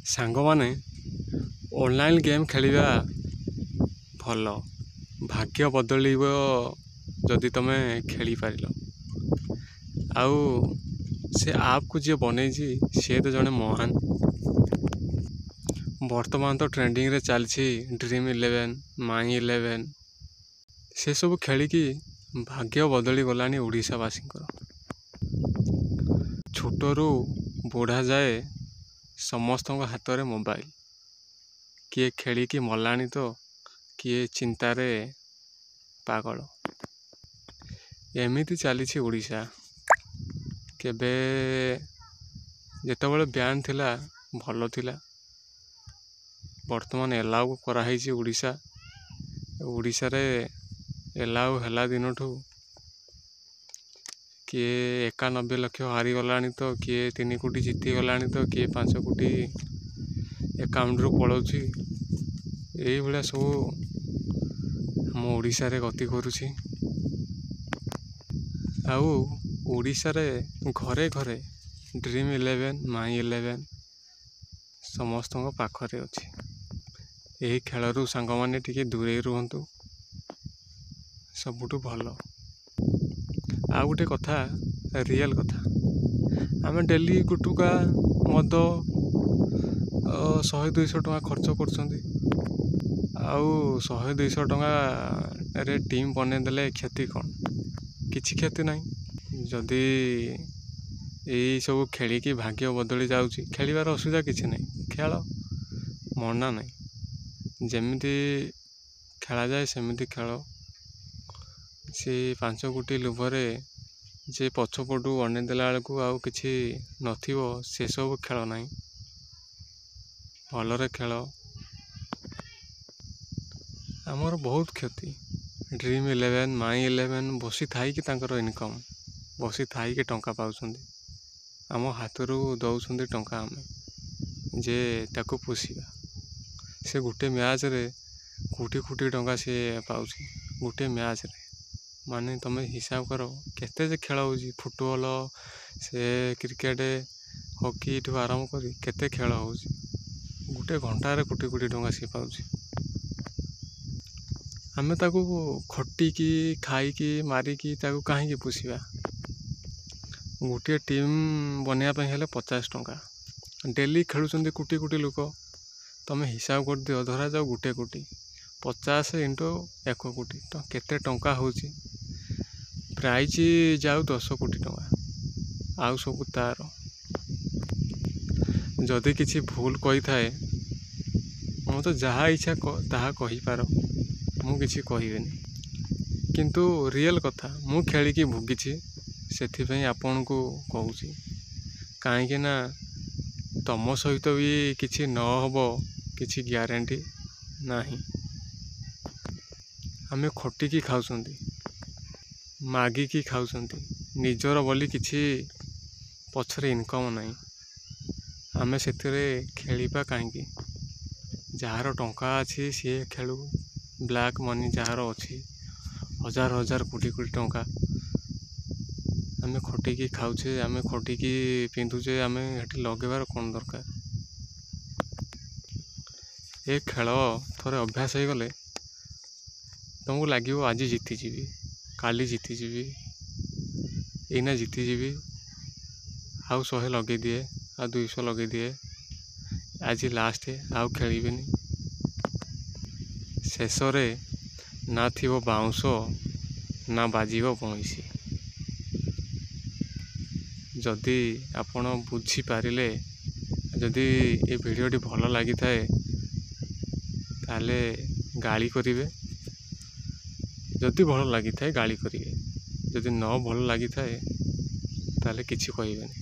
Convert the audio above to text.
ସାଙ୍ଗମାନେ online game ଖେଳିବା ଭଲ, ଭାଗ୍ୟ ବଦଳିବ ଯଦି ତମେ ଖେଳିପାରିଲ। ଆଉ ସେ ଆପ୍କୁ ଯିଏ ବନେଇଛି ସିଏ ତ ଜଣେ ମହାନ। ବର୍ତ୍ତମାନ ତ ଟ୍ରେଣ୍ଡିଂରେ ଚାଲିଛି Dream11, My11। ସେସବୁ ଖେଳିକି ଭାଗ୍ୟ ବଦଳି ଗଲାଣି ଓଡ଼ିଶାବାସୀଙ୍କର। ଛୋଟରୁ ବୁଢ଼ା ଯାଏ ସମସ୍ତଙ୍କ ହାତରେ ମୋବାଇଲ। କିଏ ଖେଳିକି ମଲାଣି ତ କିଏ ଚିନ୍ତାରେ ପାଗଳ। ଏମିତି ଚାଲିଛି ଓଡ଼ିଶା। କେବେ ଯେତେବେଳେ ବ୍ୟାନ୍ ଥିଲା ଭଲ ଥିଲା, ବର୍ତ୍ତମାନ ଏଲାଉ କରାହେଇଛି ଓଡ଼ିଶାରେ ଏଲାଉ ହେଲା ଦିନଠୁ କିଏ 91 ଲକ୍ଷ ହାରିଗଲାଣି ତ କିଏ 3 କୋଟି ଜିତିଗଲାଣି ତ କିଏ 5 କୋଟି ଆକାଉଣ୍ଟରୁ ପଳାଉଛି। ଏଇଭଳିଆ ସବୁ ଆମ ଓଡ଼ିଶାରେ ଗତି କରୁଛି। ଆଉ ଓଡ଼ିଶାରେ ଘରେ ଘରେ Dream11, My11 ସମସ୍ତଙ୍କ ପାଖରେ ଅଛି। ଏହି ଖେଳରୁ ସାଙ୍ଗମାନେ ଟିକେ ଦୂରେଇ ରୁହନ୍ତୁ, ସବୁଠୁ ଭଲ। ଆଉ ଗୋଟେ କଥା, ରିଏଲ୍ କଥା, ଆମେ ଡେଲି ଗୁଟୁକା ମଦ 100-200 ଟଙ୍କା ଖର୍ଚ୍ଚ କରୁଛନ୍ତି। ଆଉ 100-200 ଟଙ୍କାରେ ଟିମ୍ ବନେଇଦେଲେ କ୍ଷତି କ'ଣ? କିଛି କ୍ଷତି ନାହିଁ। ଯଦି ଏଇ ସବୁ ଖେଳିକି ଭାଗ୍ୟ ବଦଳି ଯାଉଛି, ଖେଳିବାର ଅସୁବିଧା କିଛି ନାହିଁ, ଖେଳ, ମନା ନାହିଁ। ଯେମିତି ଖେଳାଯାଏ ସେମିତି ଖେଳ। ସେ 5 କୋଟି ଲୋଭରେ ଯେ ପଛପଟୁ ଅନେଇ ଦେଲା ବେଳକୁ ଆଉ କିଛି ନଥିବ, ସେସବୁ ଖେଳ ନାହିଁ। ଭଲରେ ଖେଳ। ଆମର ବହୁତ କ୍ଷତି। Dream11, My11 ବସିଥାଇକି ତାଙ୍କର ଇନକମ୍, ବସିଥାଇକି ଟଙ୍କା ପାଉଛନ୍ତି। ଆମ ହାତରୁ ଦେଉଛନ୍ତି ଟଙ୍କା ଆମେ ଯେ ତାକୁ ପୋଷିବା। ସେ ଗୋଟେ ମ୍ୟାଚ୍ରେ କୋଟି କୋଟି ଟଙ୍କା ସେ ପାଉଛି ଗୋଟେ ମ୍ୟାଚ୍ରେ। ମାନେ ତମେ ହିସାବ କର କେତେ ଯେ ଖେଳ ହେଉଛି। ଫୁଟବଲ, ସେ କ୍ରିକେଟ, ହକିଠୁ ଆରମ୍ଭ କରି କେତେ ଖେଳ ହେଉଛି। ଗୋଟେ ଘଣ୍ଟାରେ କୋଟି କୋଟି ଟଙ୍କା ସେ ପାଉଛି। ଆମେ ତାକୁ ଖଟିକି ଖାଇକି ମାରିକି ତାକୁ କାହିଁକି ପୋଷିବା? ଗୋଟିଏ ଟିମ୍ ବନେଇବା ପାଇଁ ହେଲେ 50 ଟଙ୍କା। ଡେଲି ଖେଳୁଛନ୍ତି କୋଟି କୋଟି ଲୋକ। ତମେ ହିସାବ କରିଦିଅ, ଧରାଯାଉ 1 କୋଟି, 50 × 1 କୋଟି ତ କେତେ ଟଙ୍କା ହେଉଛି? ପ୍ରାଇଜ୍ ଯାଉ 10 କୋଟି ଟଙ୍କା। ଆଉ ସବୁ ତାର। ଯଦି କିଛି ଭୁଲ କହିଥାଏ, ମୁଁ ତ ଯାହା ଇଚ୍ଛା ତାହା କହିପାର, ମୁଁ କିଛି କହିବିନି। କିନ୍ତୁ ରିଏଲ୍ କଥା, ମୁଁ ଖେଳିକି ଭୋଗିଛି, ସେଥିପାଇଁ ଆପଣଙ୍କୁ କହୁଛି। କାହିଁକି ନା ତମ ସହିତ ବି କିଛି ନହବ, କିଛି ଗ୍ୟାରେଣ୍ଟି ନାହିଁ। ଆମେ ଖଟିକି ଖାଉଛନ୍ତି, ମାଗିକି ଖାଉଛନ୍ତି, ନିଜର ବୋଲି କିଛି ପଛରେ ଇନକମ୍ ନାହିଁ। ଆମେ ସେଥିରେ ଖେଳିବା କାହିଁକି? ଯାହାର ଟଙ୍କା ଅଛି ସିଏ ଖେଳୁ। ବ୍ଲାକ୍ ମନି ଯାହାର ଅଛି, 1000 କୋଟି କୋଟି ଟଙ୍କା, ଆମେ ଖଟିକି ଖାଉଛେ, ଆମେ ଖଟିକି ପିନ୍ଧୁଛେ, ଆମେ ଏଠି ଲଗେଇବାର କ'ଣ ଦରକାର? ଏ ଖେଳ ଥରେ ଅଭ୍ୟାସ ହେଇଗଲେ ତମକୁ ଲାଗିବ ଆଜି ଜିତିଯିବି, କାଲି ଜିତିଯିବି, ଏଇନା ଜିତିଯିବି, ଆଉ 100 ଲଗେଇଦିଏ, ଆଉ 200 ଲଗେଇଦିଏ, ଆଜି ଲାଷ୍ଟ, ଆଉ ଖେଳିବିନି। ଶେଷରେ ନା ଥିବ ବାଉଁଶ, ନା ବାଜିବ ବଇଁଶୀ। ଯଦି ଆପଣ ବୁଝିପାରିଲେ, ଯଦି ଏ ଭିଡ଼ିଓଟି ଭଲ ଲାଗିଥାଏ ତାହେଲେ ଗାଳି କରିବେ। ଯଦି ଭଲ ଲାଗିଥାଏ ଗାଳି କରିବେ, ଯଦି ନ ଭଲ ଲାଗିଥାଏ ତାହେଲେ କିଛି କହିବେନି।